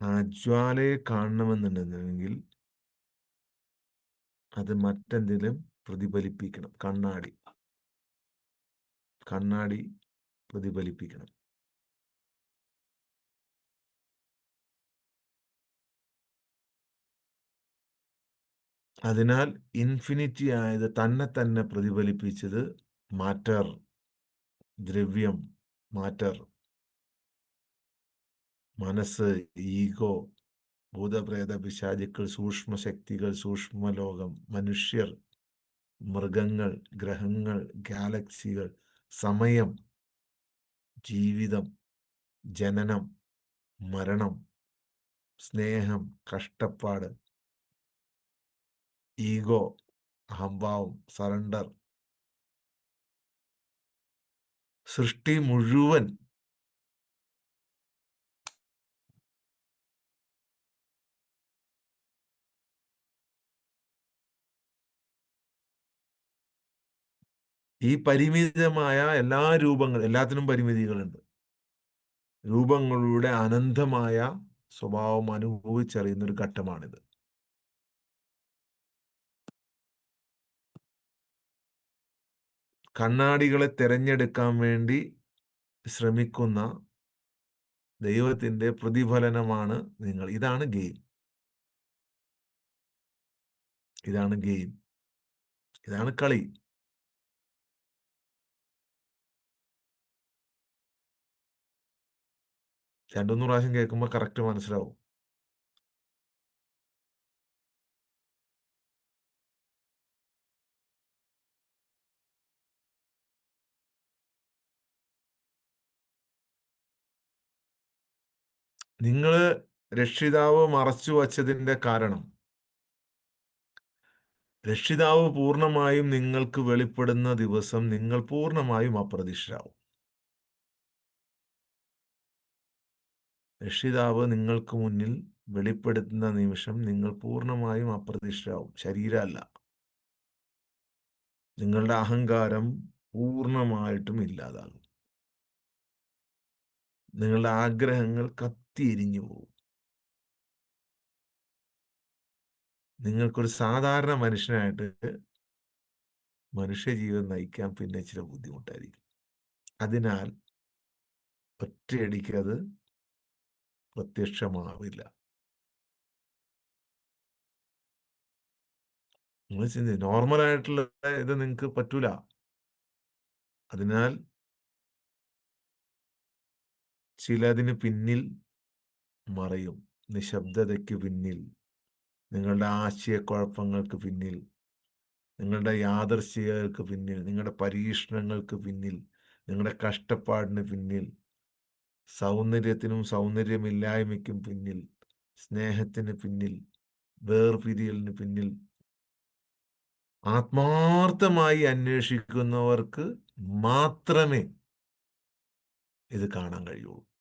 ആ ജ്വാലയെ കാണണമെന്നുണ്ടെങ്കിൽ അത് മറ്റെന്തെങ്കിലും പ്രതിഫലിപ്പിക്കണം. കണ്ണാടി പ്രതിഫലിപ്പിക്കണം. അതിനാൽ ഇൻഫിനിറ്റി ആയത് തന്നെ പ്രതിഫലിപ്പിച്ചത് മാറ്റർ, ദ്രവ്യം, മാറ്റർ, മനസ്സ്, ഈഗോ, ഭൂതപ്രേത പിശാചുക്കൾ, സൂക്ഷ്മശക്തികൾ, സൂക്ഷ്മലോകം, മനുഷ്യർ, മൃഗങ്ങൾ, ഗ്രഹങ്ങൾ, ഗാലക്സികൾ, സമയം, ജീവിതം, ജനനം, മരണം, സ്നേഹം, കഷ്ടപ്പാട്, ഈഗോ, അഹംഭാവം, സറണ്ടർ, സൃഷ്ടി മുഴുവൻ ഈ പരിമിതമായ എല്ലാ എല്ലാത്തിനും പരിമിതികളുണ്ട്. രൂപങ്ങളുടെ അനന്തമായ സ്വഭാവം അനുഭവിച്ചറിയുന്ന ഒരു ഘട്ടമാണിത്. കണ്ണാടികളെ തിരഞ്ഞെടുക്കാൻ വേണ്ടി ശ്രമിക്കുന്ന ദൈവത്തിന്റെ പ്രതിഫലനമാണ് നിങ്ങൾ. ഇതാണ് ഗെയിം. ഇതാണ് കളി. രണ്ടുമൂന്ന് പ്രാവശ്യം കേൾക്കുമ്പോൾ കറക്റ്റ് മനസ്സിലാവും. നിങ്ങള് രക്ഷിതാവ് മറച്ചു വച്ചതിന്റെ കാരണം, രക്ഷിതാവ് പൂർണ്ണമായും നിങ്ങൾക്ക് വെളിപ്പെടുന്ന ദിവസം നിങ്ങൾ പൂർണ്ണമായും അപ്രതീക്ഷിതരാകും. രക്ഷിതാവ് നിങ്ങൾക്ക് മുന്നിൽ വെളിപ്പെടുത്തുന്ന നിമിഷം നിങ്ങൾ പൂർണ്ണമായും അപ്രതീക്ഷിതരാകും. ശരീരമല്ല. നിങ്ങളുടെ അഹങ്കാരം പൂർണ്ണമായിട്ടും ഇല്ലാതാകും. നിങ്ങളുടെ ആഗ്രഹങ്ങൾ കത്തിയെരിഞ്ഞു പോകും. നിങ്ങൾക്കൊരു സാധാരണ മനുഷ്യനായിട്ട് മനുഷ്യജീവിതം നയിക്കാൻ പിന്നെ ഇച്ചിരി ബുദ്ധിമുട്ടായിരിക്കും. അതിനാൽ ഒറ്റയടിക്ക് അത് പ്രത്യക്ഷമാവില്ല. നിങ്ങൾ നോർമലായിട്ടുള്ള ഇത് നിങ്ങൾക്ക് പറ്റൂല. അതിനാൽ ചിലതിന് പിന്നിൽ മറയും. നിശബ്ദതയ്ക്ക് പിന്നിൽ, നിങ്ങളുടെ ആശയക്കുഴപ്പങ്ങൾക്ക് പിന്നിൽ, നിങ്ങളുടെ യാദൃശ്ചികതകൾക്ക് പിന്നിൽ, നിങ്ങളുടെ പരീക്ഷണങ്ങൾക്ക് പിന്നിൽ, നിങ്ങളുടെ കഷ്ടപ്പാടിന് പിന്നിൽ, സൗന്ദര്യത്തിനും സൗന്ദര്യമില്ലായ്മയ്ക്കും പിന്നിൽ, സ്നേഹത്തിന് പിന്നിൽ, വേർപിരിയലിന് പിന്നിൽ ആത്മാർത്ഥമായി അന്വേഷിക്കുന്നവർക്ക് മാത്രമേ ഇത് കാണാൻ കഴിയുള്ളൂ.